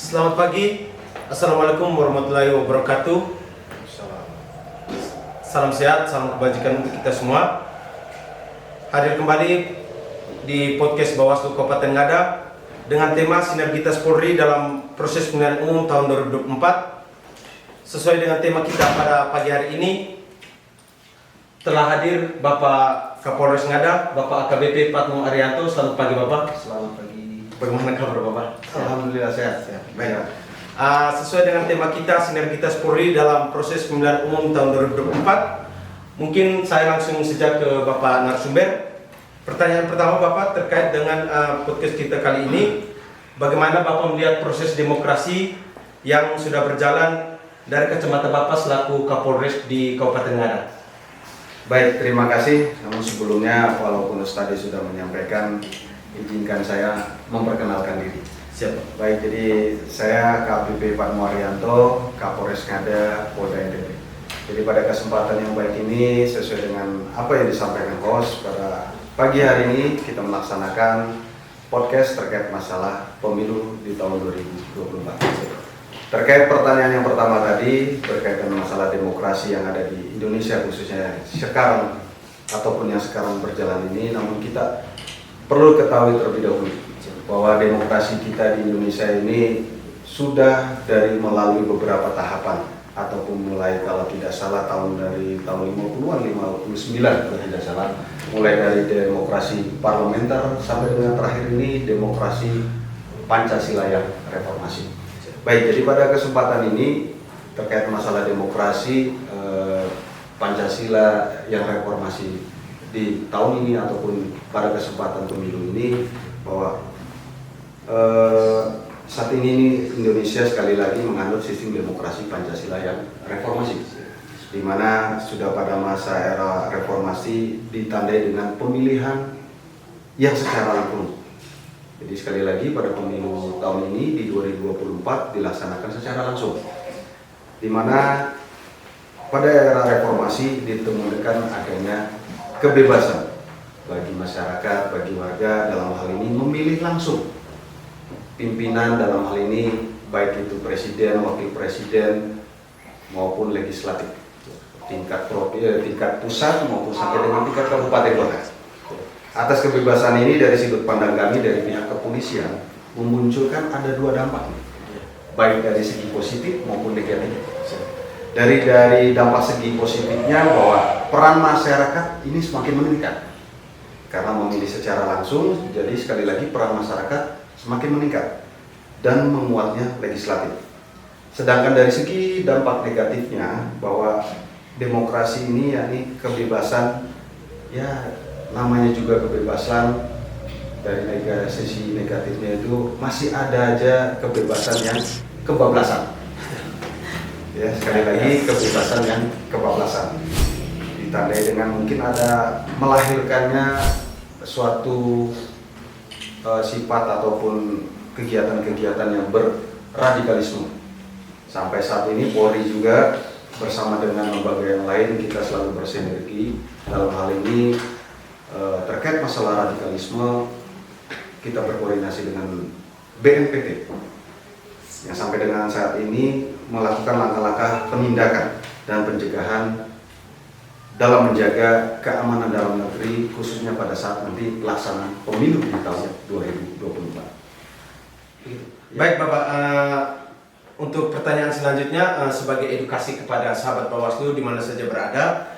Selamat pagi, Assalamualaikum warahmatullahi wabarakatuh. Salam sehat, salam kebajikan untuk kita semua. Hadir kembali di podcast Bawaslu Kabupaten Ngada dengan tema Sinergitas Polri dalam proses pemilihan umum tahun 2024. Sesuai dengan tema kita pada pagi hari ini, telah hadir Bapak Kapolres Ngada, Bapak AKBP Patmo Arianto. Selamat pagi Bapak. Selamat pagi. Bagaimana kabar Bapak? Alhamdulillah sehat. Baik. Sesuai dengan tema kita Sinergitas Polri dalam proses pemilihan umum tahun 2024, mungkin saya langsung sejak ke Bapak narasumber. Pertanyaan pertama Bapak terkait dengan podcast kita kali ini, bagaimana Bapak melihat proses demokrasi yang sudah berjalan dari kacamata Bapak selaku Kapolres di Kabupaten Ngada? Baik, terima kasih. Namun sebelumnya, walaupun Ustadi sudah menyampaikan, izinkan saya memperkenalkan diri. Siap. Baik, jadi saya KPP Patmo Arianto, Kapolres Ngada, Polda NTB. Jadi pada kesempatan yang baik ini, sesuai dengan apa yang disampaikan host, pada pagi hari ini kita melaksanakan podcast terkait masalah pemilu di tahun 2024. Terkait pertanyaan yang pertama tadi, berkaitan masalah demokrasi yang ada di Indonesia khususnya sekarang, ataupun yang sekarang berjalan ini, namun kita perlu ketahui terlebih dahulu bahwa demokrasi kita di Indonesia ini sudah dari melalui beberapa tahapan, ataupun mulai kalau tidak salah tahun 50-an, 59 kalau tidak salah, mulai dari demokrasi parlementer sampai dengan terakhir ini demokrasi Pancasila yang reformasi. Baik, jadi pada kesempatan ini terkait masalah demokrasi Pancasila yang reformasi di tahun ini ataupun pada kesempatan pemilu ini, bahwa saat ini Indonesia sekali lagi menganut sistem demokrasi Pancasila yang reformasi, di mana sudah pada masa era reformasi ditandai dengan pemilihan yang secara langsung. Jadi sekali lagi pada pemilu tahun ini di 2024 dilaksanakan secara langsung, di mana pada era reformasi ditemukan adanya kebebasan bagi masyarakat, bagi warga dalam hal ini memilih langsung pimpinan, dalam hal ini baik itu presiden, wakil presiden maupun legislatif, tingkat pusat maupun sampai dengan tingkat kabupaten kota. Atas kebebasan ini dari sudut pandang kami dari pihak kepolisian memunculkan ada dua dampak, baik dari segi positif maupun negatif. Dari dampak segi positifnya bahwa peran masyarakat ini semakin meningkat karena memilih secara langsung, jadi sekali lagi peran masyarakat semakin meningkat dan menguatnya legislatif. Sedangkan dari segi dampak negatifnya bahwa demokrasi ini yakni kebebasan, ya namanya juga kebebasan, dari sisi negatifnya itu masih ada aja kebebasan yang kebablasan. Ya, sekali lagi kebebasan yang kebablasan ditandai dengan mungkin ada melahirkannya suatu sifat ataupun kegiatan-kegiatan yang berradikalisme. Sampai saat ini Polri juga bersama dengan lembaga yang lain kita selalu bersinergi dalam hal ini. Terkait masalah radikalisme, kita berkoordinasi dengan BNPT yang sampai dengan saat ini melakukan langkah-langkah penindakan dan pencegahan dalam menjaga keamanan dalam negeri, khususnya pada saat nanti pelaksanaan pemilu di tahun 2024. Baik Bapak, untuk pertanyaan selanjutnya sebagai edukasi kepada sahabat Bawaslu di mana saja berada,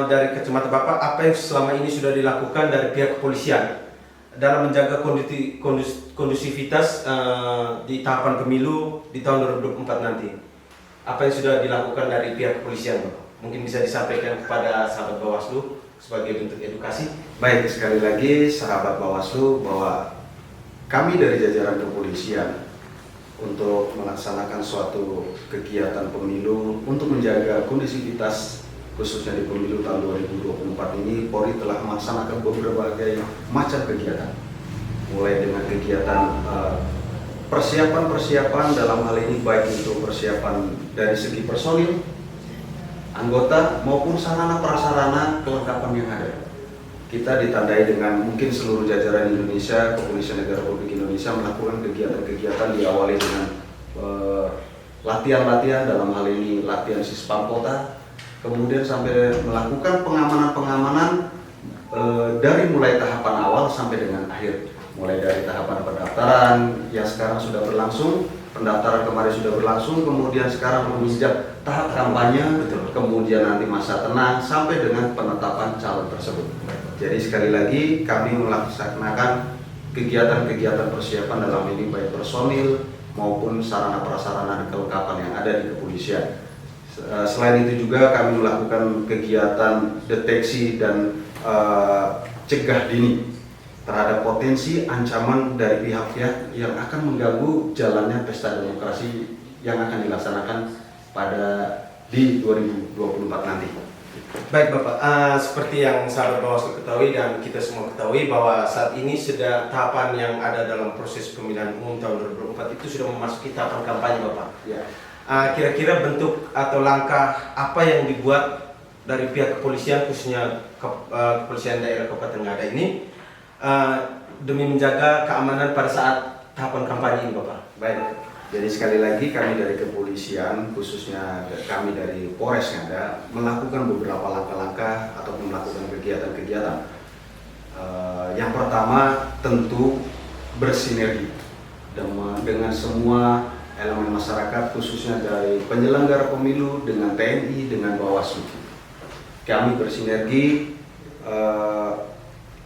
dari kacamata Bapak, apa yang selama ini sudah dilakukan dari pihak kepolisian dalam menjaga kondusivitas di tahapan pemilu di tahun 2024 nanti? Apa yang sudah dilakukan dari pihak kepolisian Bapak? Mungkin bisa disampaikan kepada sahabat Bawaslu sebagai bentuk edukasi. Baik, sekali lagi sahabat Bawaslu, bahwa kami dari jajaran kepolisian untuk melaksanakan suatu kegiatan pemilu untuk menjaga kondusivitas khususnya di pemilu tahun 2024 ini, Polri telah melaksanakan berbagai macam kegiatan, mulai dengan kegiatan persiapan dalam hal ini baik itu persiapan dari segi personil, anggota maupun sarana prasarana kelengkapan yang ada. kita ditandai dengan mungkin seluruh jajaran Indonesia, Kepolisian Negara Republik Indonesia melakukan kegiatan-kegiatan diawali dengan latihan-latihan, dalam hal ini latihan Sispam Kota, kemudian sampai melakukan pengamanan-pengamanan dari mulai tahapan awal sampai dengan akhir, mulai dari tahapan pendaftaran yang sekarang sudah berlangsung, pendaftaran kemarin sudah berlangsung, kemudian sekarang menginjak tahap kampanye, kemudian nanti masa tenang sampai dengan penetapan calon tersebut. Jadi sekali lagi kami melaksanakan kegiatan-kegiatan persiapan dalam ini baik personil maupun sarana prasarana dan kelengkapan yang ada di kepolisian. Selain itu juga kami melakukan kegiatan deteksi dan cegah dini terhadap potensi ancaman dari pihak-pihak yang akan mengganggu jalannya pesta demokrasi yang akan dilaksanakan di 2024 nanti. Baik Bapak, seperti yang sahabat Bawaslu ketahui dan kita semua ketahui bahwa saat ini sudah tahapan yang ada dalam proses pemilihan umum tahun 2024 itu sudah memasuki tahapan kampanye Bapak. Ya. Kira-kira bentuk atau langkah apa yang dibuat dari pihak kepolisian, khususnya kepolisian daerah Kabupaten Ngada ini demi menjaga keamanan pada saat tahapan kampanye ini Bapak? Baik. Jadi sekali lagi kami dari kepolisian, khususnya kami dari Polres Ngada, melakukan beberapa langkah-langkah ataupun melakukan kegiatan-kegiatan. Yang pertama tentu bersinergi dengan semua elemen masyarakat, khususnya dari penyelenggara pemilu dengan TNI, dengan Bawaslu. Kami bersinergi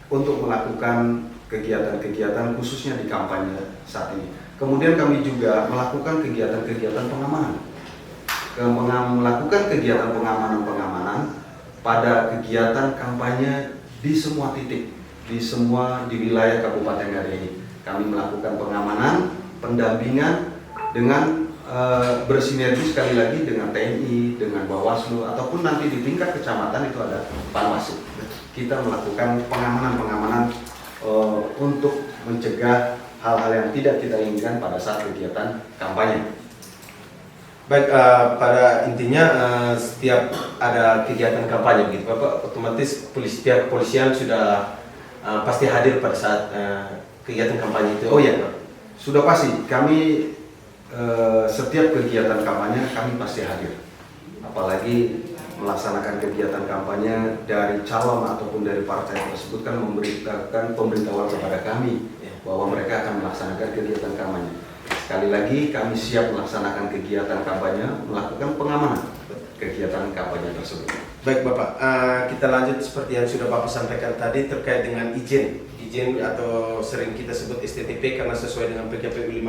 untuk melakukan kegiatan-kegiatan khususnya di kampanye saat ini. Kemudian kami juga melakukan kegiatan-kegiatan pengamanan. Melakukan kegiatan pengamanan pada kegiatan kampanye di semua titik, di wilayah Kabupaten Ngada ini. Kami melakukan pengamanan, pendampingan dengan bersinergi sekali lagi dengan TNI, dengan Bawaslu, ataupun nanti di tingkat kecamatan itu ada Panwaslu. Kita melakukan pengamanan untuk mencegah hal-hal yang tidak kita inginkan pada saat kegiatan kampanye. Baik, pada intinya setiap ada kegiatan kampanye begitu Bapak, otomatis pihak kepolisian sudah pasti hadir pada saat kegiatan kampanye itu. Oh iya, sudah pasti. Kami setiap kegiatan kampanye kami pasti hadir. Apalagi melaksanakan kegiatan kampanye dari calon ataupun dari partai tersebut kan memberitakan pemberitahuan kepada kami bahwa mereka akan melaksanakan kegiatan kampanye. Sekali lagi kami siap melaksanakan kegiatan kampanye, melakukan pengamanan kegiatan kampanye tersebut. Baik Bapak, kita lanjut seperti yang sudah Bapak sampaikan tadi terkait dengan izin atau sering kita sebut STTP karena sesuai dengan PKPU 15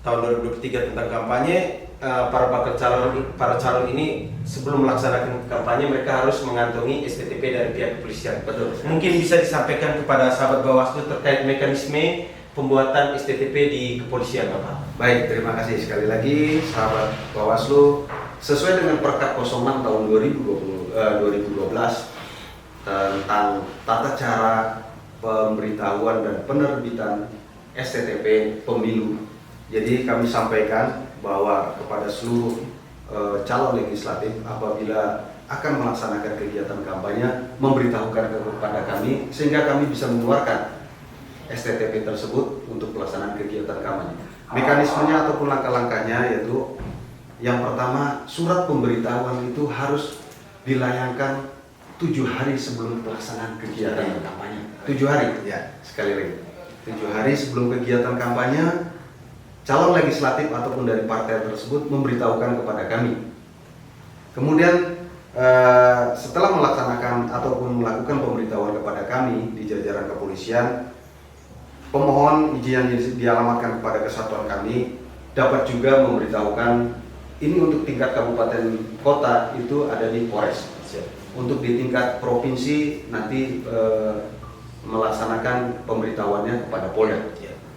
tahun 2023 tentang kampanye. Para calon ini sebelum melaksanakan kampanye mereka harus mengantongi STTP dari pihak kepolisian. Betul. Mungkin bisa disampaikan kepada sahabat Bawaslu terkait mekanisme pembuatan STTP di kepolisian Bapak. Baik, terima kasih sekali lagi sahabat Bawaslu. Sesuai dengan Perkap 06 tahun 2012 tentang tata cara pemberitahuan dan penerbitan STTP pemilu. Jadi kami sampaikan bahwa kepada seluruh calon legislatif apabila akan melaksanakan kegiatan kampanye memberitahukan kepada kami sehingga kami bisa mengeluarkan STTP tersebut untuk pelaksanaan kegiatan kampanye. Mekanismenya ataupun langkah-langkahnya yaitu yang pertama, surat pemberitahuan itu harus dilayangkan 7 hari sebelum pelaksanaan kegiatan kampanye. 7 hari, ya sekali lagi. 7 hari sebelum kegiatan kampanye calon legislatif ataupun dari partai tersebut memberitahukan kepada kami. Kemudian setelah melaksanakan ataupun melakukan pemberitahuan kepada kami di jajaran kepolisian, pemohon izin yang dialamatkan kepada kesatuan kami dapat juga memberitahukan ini untuk tingkat kabupaten kota itu ada di Polres. Untuk di tingkat provinsi nanti melaksanakan pemberitahuannya kepada Polda.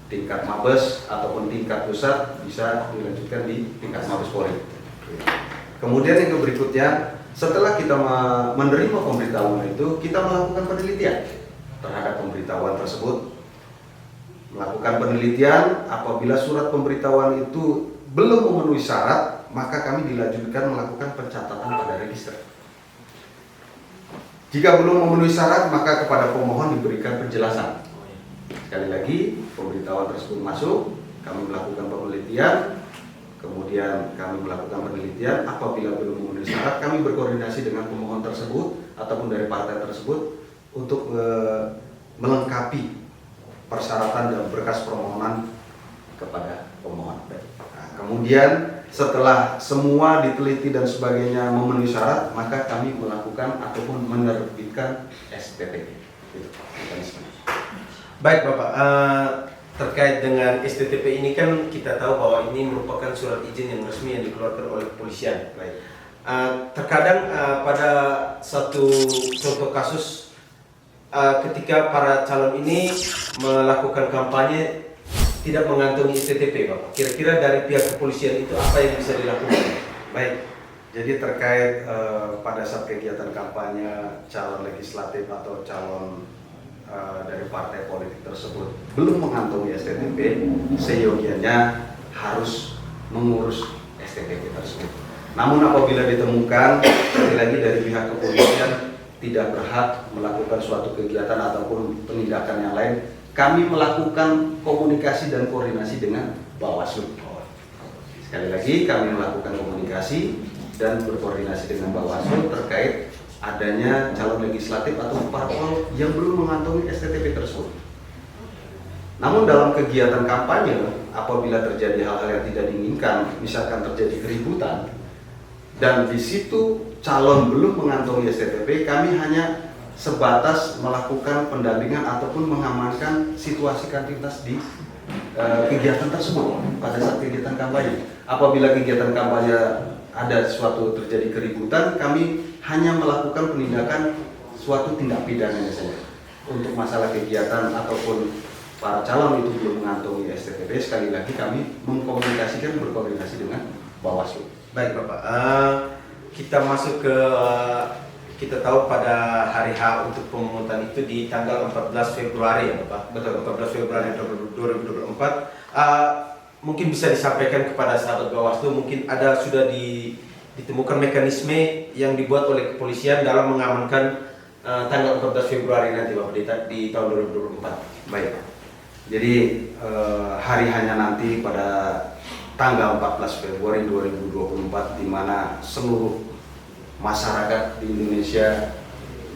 Tingkat Mabes ataupun tingkat pusat bisa dilanjutkan di tingkat Mabes Polri. Kemudian yang berikutnya, setelah kita menerima pemberitahuan itu, kita melakukan penelitian terhadap pemberitahuan tersebut. Melakukan penelitian, apabila surat pemberitahuan itu belum memenuhi syarat, maka kami dilanjutkan melakukan pencatatan pada register. Jika belum memenuhi syarat, maka kepada pemohon diberikan penjelasan. Sekali lagi, pemberitahuan tersebut masuk, kami melakukan penelitian, kemudian kami melakukan penelitian. Apabila belum memenuhi syarat, kami berkoordinasi dengan pemohon tersebut ataupun dari partai tersebut untuk melengkapi persyaratan dan berkas permohonan kepada pemohon. Nah, kemudian setelah semua diteliti dan sebagainya memenuhi syarat, maka kami melakukan ataupun menerbitkan STTP. Itu mekanisme. Baik Bapak, terkait dengan STTP ini kan kita tahu bahwa ini merupakan surat izin yang resmi yang dikeluarkan oleh kepolisian. Baik. Terkadang pada satu contoh kasus ketika para calon ini melakukan kampanye tidak mengantongi STTP, Bapak. Kira-kira dari pihak kepolisian itu apa yang bisa dilakukan? Baik, jadi terkait pada saat kegiatan kampanye calon legislatif atau calon dari partai politik tersebut belum mengantongi STTP, seyogianya harus mengurus STTP tersebut. Namun apabila ditemukan sekali lagi dari pihak kepolisian tidak berhak melakukan suatu kegiatan ataupun penindakan yang lain, kami melakukan komunikasi dan koordinasi dengan Bawaslu. Sekali lagi kami melakukan komunikasi dan berkoordinasi dengan Bawaslu terkait adanya calon legislatif atau parpol yang belum mengantongi STTP tersebut. Namun dalam kegiatan kampanye, apabila terjadi hal-hal yang tidak diinginkan, misalkan terjadi keributan, dan di situ calon belum mengantongi STTP, kami hanya sebatas melakukan pendampingan ataupun mengamankan situasi kantitas di kegiatan tersebut pada saat kegiatan kampanye. Apabila kegiatan kampanye ada suatu terjadi keributan, kami hanya melakukan penindakan suatu tindak pidana saja. Untuk masalah kegiatan ataupun para calon itu belum mengantongi STTP, sekali lagi kami mengkomunikasikan berkoordinasi dengan Bawaslu. Baik Bapak, kita masuk ke kita tahu pada hari H untuk pemungutan itu di tanggal 14 Februari ya Bapak. Betul. 14 Februari 2024. Mungkin bisa disampaikan kepada sahabat Bawaslu, mungkin ada sudah ditemukan mekanisme yang dibuat oleh kepolisian dalam mengamankan tanggal 14 Februari nanti Bapak di tahun 2024. Baik. Jadi hari hanya nanti pada tanggal 14 Februari 2024 di mana seluruh masyarakat di Indonesia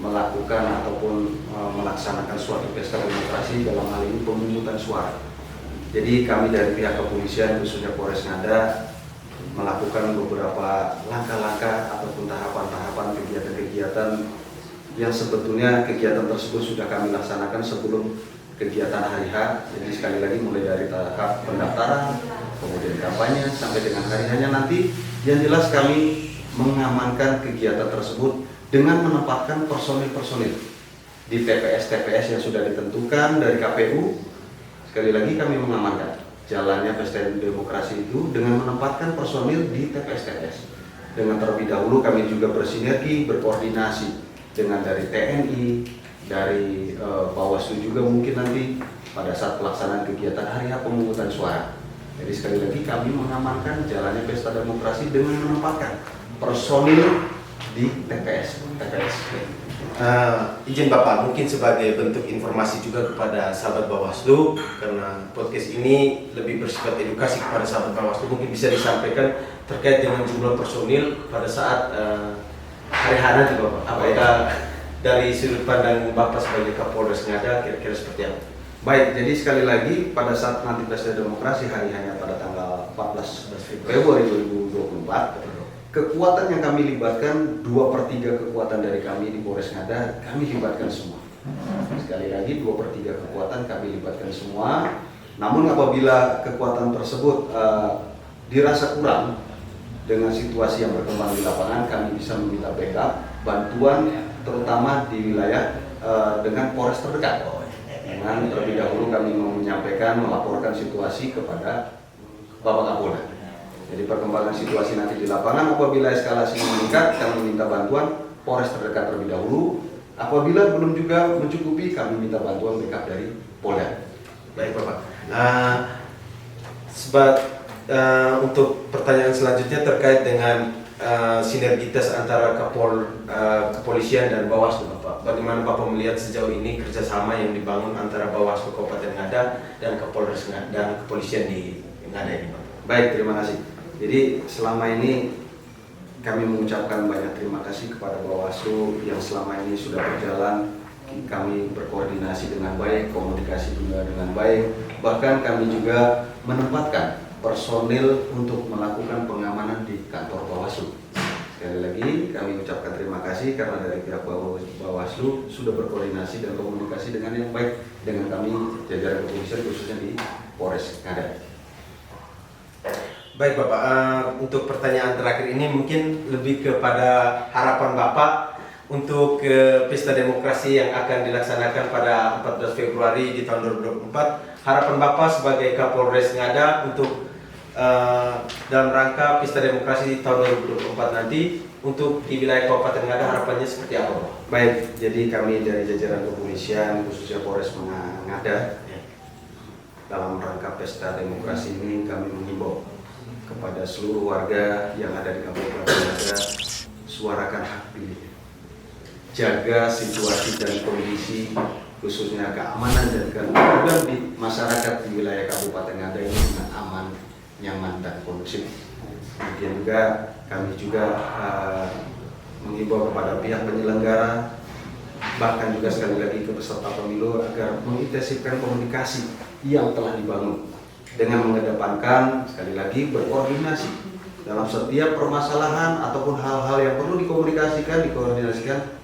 melakukan ataupun melaksanakan suatu pesta demokrasi, dalam hal ini pemungutan suara. Jadi kami dari pihak kepolisian khususnya Polres Ngada melakukan beberapa langkah-langkah ataupun tahapan-tahapan kegiatan-kegiatan yang sebetulnya kegiatan tersebut sudah kami laksanakan sebelum kegiatan hari H. Jadi sekali lagi mulai dari tahap pendaftaran, kemudian kampanye sampai dengan hari hanya nanti, yang jelas kami mengamankan kegiatan tersebut dengan menempatkan personil-personil di TPS-TPS yang sudah ditentukan dari KPU. Sekali lagi kami mengamankan jalannya pesta demokrasi itu dengan menempatkan personil di TPS-TPS. Dengan terlebih dahulu kami juga bersinergi, berkoordinasi dengan dari TNI, dari Bawaslu juga mungkin nanti pada saat pelaksanaan kegiatan hari H pemungutan suara. Jadi sekali lagi kami mengamankan jalannya pesta demokrasi dengan menempatkan personil di TPS. Izin Bapak, mungkin sebagai bentuk informasi juga kepada sahabat Bawaslu, karena podcast ini lebih bersifat edukasi kepada sahabat Bawaslu, mungkin bisa disampaikan terkait dengan jumlah personil pada saat hari H nanti Bapak. Apakah dari sudut pandang Bapak sebagai Kapolres Ngada kira-kira seperti apa? Baik, jadi sekali lagi pada saat nanti pesta demokrasi hari hanya pada tanggal 14 Februari 2024, kekuatan yang kami libatkan 2/3 kekuatan dari kami di Polres Ngada kami libatkan semua. Sekali lagi 2/3 kekuatan kami libatkan semua. Namun apabila kekuatan tersebut dirasa kurang dengan situasi yang berkembang di lapangan, kami bisa meminta backup bantuan terutama di wilayah dengan Polres terdekat. Dengan terlebih dahulu kami menyampaikan, melaporkan situasi kepada Bapak Kapolda. Jadi perkembangan situasi nanti di lapangan, apabila eskalasi meningkat, kami meminta bantuan Polres terdekat terlebih dahulu. Apabila belum juga mencukupi, kami minta bantuan backup dari Polda. Baik Bapak. Untuk pertanyaan selanjutnya terkait dengan sinergitas antara kepolisian dan Bawaslu Bapak. bagaimana Bapak melihat sejauh ini kerjasama yang dibangun antara Bawaslu Kabupaten Ngada dan Kapolres Ngada dan kepolisian di Ngada ini, Pak? Baik, terima kasih. Jadi selama ini kami mengucapkan banyak terima kasih kepada Bawaslu yang selama ini sudah berjalan. Kami berkoordinasi dengan baik, komunikasi juga dengan baik. Bahkan kami juga menempatkan personil untuk melakukan pengamanan di kantor Bawaslu. Sekali lagi kami ucapkan terima kasih karena dari pihak Bawaslu sudah berkoordinasi dan komunikasi dengan yang baik dengan kami jajaran kepolisian khususnya di Polres Ngada. Baik Bapak, untuk pertanyaan terakhir ini mungkin lebih kepada harapan Bapak untuk pesta demokrasi yang akan dilaksanakan pada 14 Februari di tahun 2024. Harapan Bapak sebagai Kapolres Ngada untuk dalam rangka pesta demokrasi di tahun 2024 nanti untuk di wilayah Kabupaten Ngada harapannya seperti apa, Pak? Baik, jadi kami dari jajaran kepolisian khususnya Polres Ngada dalam rangka pesta demokrasi ini kami menghimbau kepada seluruh warga yang ada di Kabupaten Ngada, suarakan hak pilih. Jaga situasi dan kondisi khususnya keamanan dan ketertiban di masyarakat di wilayah Kabupaten Ngada ini dengan aman, nyaman dan kondusif. Kemudian juga kami juga mengimbau kepada pihak penyelenggara, bahkan juga sekali lagi ke peserta pemilu agar mengintensifkan komunikasi yang telah dibangun dengan mengedepankan sekali lagi berkoordinasi dalam setiap permasalahan ataupun hal-hal yang perlu dikoordinasikan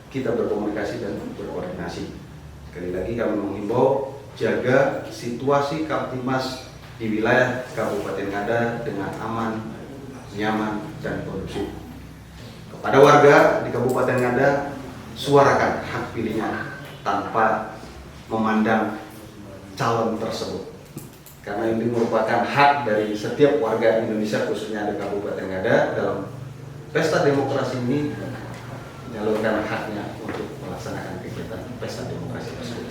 kita berkomunikasi dan berkoordinasi. Sekali lagi kami menghimbau jaga situasi Kamtimas di wilayah Kabupaten Ngada dengan aman, nyaman dan kondusif. Kepada warga di Kabupaten Ngada, suarakan hak pilihnya tanpa memandang calon tersebut. Karena ini merupakan hak dari setiap warga Indonesia khususnya di Kabupaten Ngada dalam pesta demokrasi ini menyalurkan haknya untuk melaksanakan kegiatan pesta demokrasi tersebut.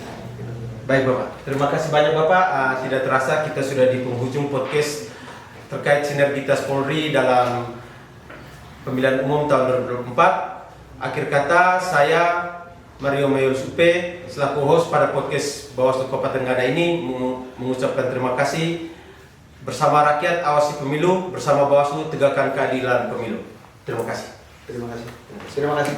Baik Bapak, terima kasih banyak Bapak. Tidak terasa kita sudah di penghujung podcast terkait sinergitas Polri dalam pemilihan umum tahun 2024. Akhir kata saya Mario Mayul Supe selaku host pada podcast Bawaslu Kabupaten Ngada ini mengucapkan terima kasih. Bersama rakyat awasi pemilu, bersama Bawaslu tegakkan keadilan pemilu. Terima kasih. Terima kasih.